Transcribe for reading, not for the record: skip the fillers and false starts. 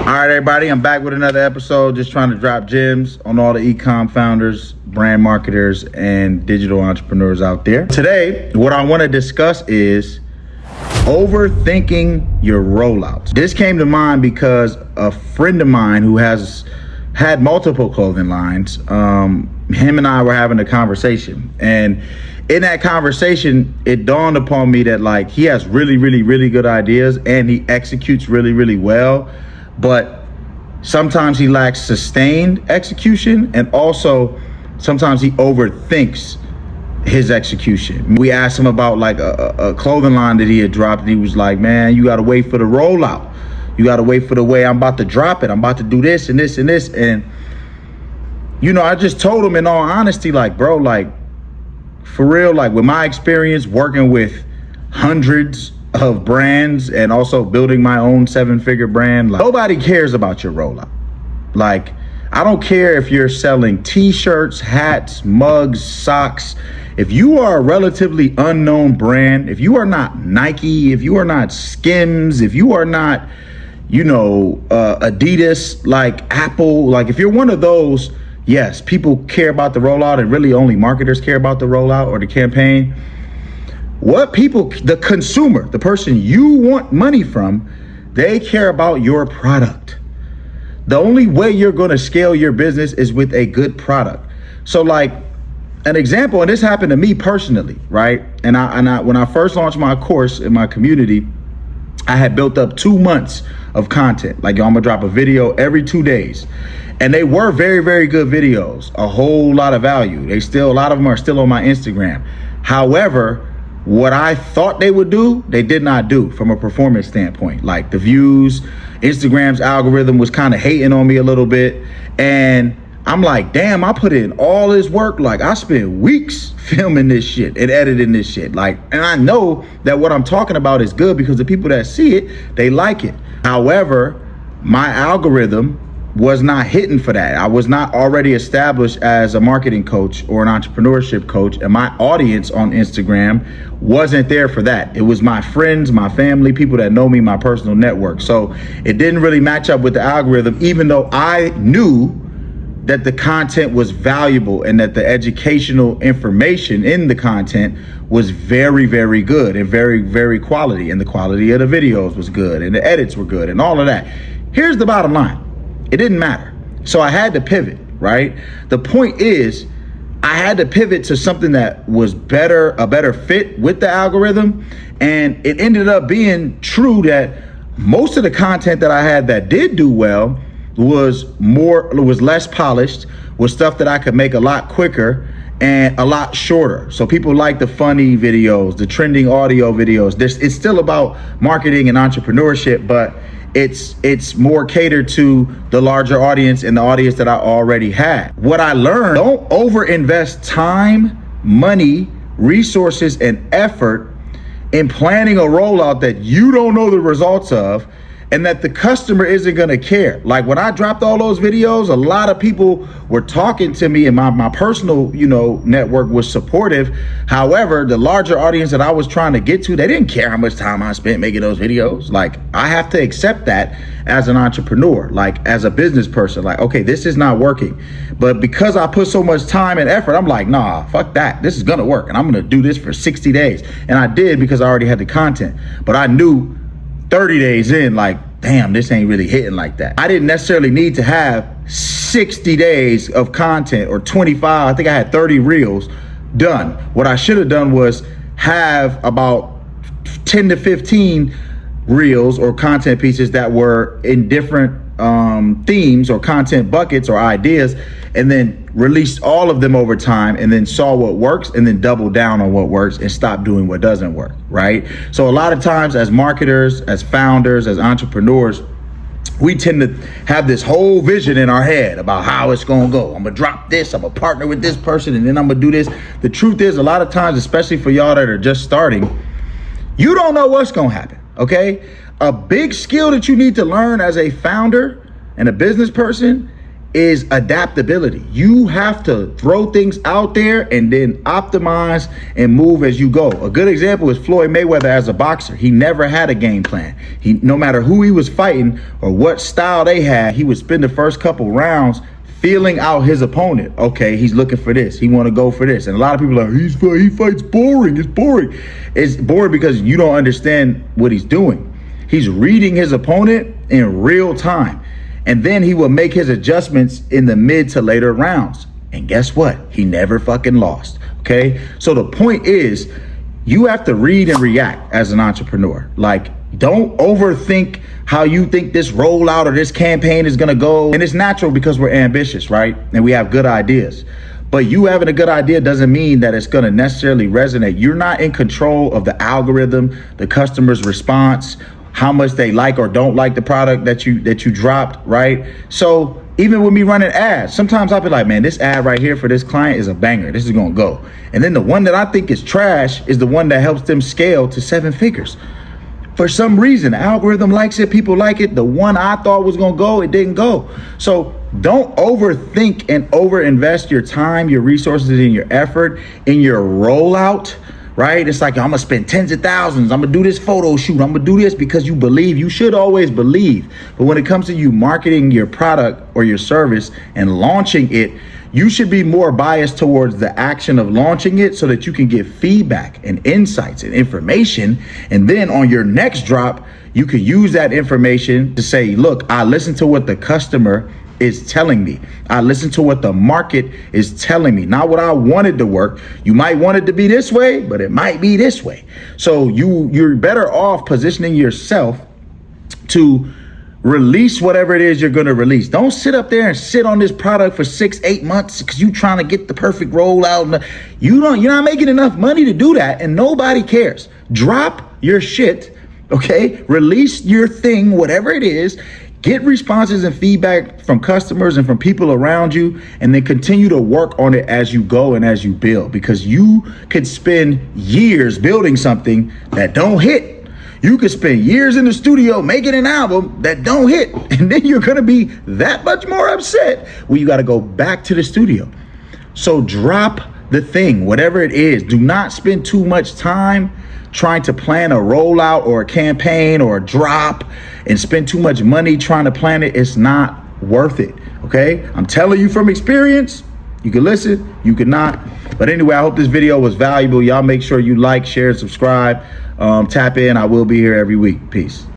All right, everybody, I'm back with another episode, just trying to drop gems on all the e-com founders, brand marketers, and digital entrepreneurs out there. Today, what I want to discuss is overthinking your rollouts. This came to mind because a friend of mine who has had multiple clothing lines, him and I were having a conversation, and in that conversation, it dawned upon me that like he has really good ideas and he executes really well, but sometimes he lacks sustained execution, and also sometimes he overthinks his execution. We asked him about like a clothing line that he had dropped, and he was like, man, you gotta wait for the rollout. You gotta wait for the way I'm about to drop it. I'm about to do this and this and this. And you know, I just told him in all honesty, like, bro, like for real, like with my experience working with hundreds of brands and also building my own 7-figure brand, like nobody cares about your rollout. Like, I don't care if you're selling t-shirts, hats, mugs, socks. If you are a relatively unknown brand, if you are not Nike, if you are not Skims, if you are not, you know, Adidas, like Apple, like if you're one of those, yes, people care about the rollout, and really only marketers care about the rollout or the campaign. What people, the consumer, the person you want money from, they care about your product. The only way you're going to scale your business is with a good product. So like an example, and this happened to me personally, right? And I when I first launched my course in my community, I had built up 2 months of content. Like, yo, I'm gonna drop a video every 2 days. And they were very good videos, a whole lot of value. A lot of them are still on my Instagram. However, what I thought they would do, they did not do from a performance standpoint. Like the views, Instagram's algorithm was kind of hating on me a little bit. And I'm like, damn, I put in all this work. Like I spent weeks filming this shit and editing this shit. Like, and I know that what I'm talking about is good because the people that see it, they like it. However, my algorithm was not hitting for that. I was not already established as a marketing coach or an entrepreneurship coach, and my audience on Instagram wasn't there for that. It was my friends, my family, people that know me, my personal network. So it didn't really match up with the algorithm, even though I knew that the content was valuable and that the educational information in the content was very good and very quality, and the quality of the videos was good and the edits were good and all of that. Here's the bottom line. It didn't matter. So I had to pivot, right? The point is, I had to pivot to something that was better, a better fit with the algorithm. And it ended up being true that most of the content that I had that did do well was less polished, was stuff that I could make a lot quicker and a lot shorter. So people like the funny videos, the trending audio videos. It's still about marketing and entrepreneurship, but it's more catered to the larger audience and the audience that I already had. What I learned, don't overinvest time, money, resources, and effort in planning a rollout that you don't know the results of and that the customer isn't gonna care. Like when I dropped all those videos, a lot of people were talking to me, and my personal, you know, network was supportive. However, the larger audience that I was trying to get to, they didn't care how much time I spent making those videos. Like I have to accept that as an entrepreneur, like as a business person, like, okay, this is not working. But because I put so much time and effort, I'm like, nah, fuck that. This is gonna work, and I'm gonna do this for 60 days. And I did because I already had the content, but I knew 30 days in, like, damn, this ain't really hitting like that. I didn't necessarily need to have 60 days of content or 25. I think I had 30 reels done. What I should have done was have about 10 to 15 reels or content pieces that were in different themes or content buckets or ideas, and then released all of them over time, and then saw what works and then double down on what works and stop doing what doesn't work, right? So a lot of times as marketers, as founders, as entrepreneurs, we tend to have this whole vision in our head about how it's gonna go. I'm gonna drop this, I'm gonna partner with this person, and then I'm gonna do this. The truth is, a lot of times, especially for y'all that are just starting, you don't know what's gonna happen, okay? A big skill that you need to learn as a founder and a business person is adaptability. You have to throw things out there and then optimize and move as you go. A good example is Floyd Mayweather as a boxer. He never had a game plan. No matter who he was fighting or what style they had, he would spend the first couple rounds feeling out his opponent. Okay, he's looking for this. He want to go for this. And a lot of people are like, he fights boring. It's boring. It's boring because you don't understand what he's doing. He's reading his opponent in real time. And then he will make his adjustments in the mid to later rounds. And guess what? He never fucking lost. Okay. So the point is, you have to read and react as an entrepreneur. Like, don't overthink how you think this rollout or this campaign is going to go. And it's natural because we're ambitious, right? And we have good ideas. But you having a good idea doesn't mean that it's going to necessarily resonate. You're not in control of the algorithm, the customer's response, how much they like or don't like the product that you dropped, right? So even with me running ads, sometimes I'll be like, man, this ad right here for this client is a banger. This is going to go. And then the one that I think is trash is the one that helps them scale to 7 figures. For some reason, the algorithm likes it, people like it. The one I thought was going to go, it didn't go. So don't overthink and overinvest your time, your resources, and your effort in your rollout. Right? It's like, I'm gonna spend tens of thousands. I'm gonna do this photo shoot. I'm gonna do this because you believe. You should always believe. But when it comes to you marketing your product or your service and launching it, you should be more biased towards the action of launching it so that you can get feedback and insights and information. And then on your next drop, you can use that information to say, look, I listened to what the customer is telling me. I listen to what the market is telling me, not what I wanted to work. You might want it to be this way, but it might be this way. So you're better off positioning yourself to release whatever it is you're going to release. Don't sit up there and sit on this product for 6-8 months because you're trying to get the perfect rollout. You're not making enough money to do that, and nobody cares. Drop your shit, okay? Release your thing, whatever it is. Get responses and feedback from customers and from people around you, and then continue to work on it as you go and as you build, because you could spend years building something that don't hit. You could spend years in the studio making an album that don't hit, and then you're gonna be that much more upset when you gotta go back to the studio. So drop the thing, whatever it is. Do not spend too much time trying to plan a rollout or a campaign or a drop and spend too much money trying to plan it. It's not worth it, okay? I'm telling you from experience. You can listen, you can not. But anyway, I hope this video was valuable. Y'all make sure you like, share, subscribe, tap in. I will be here every week. Peace.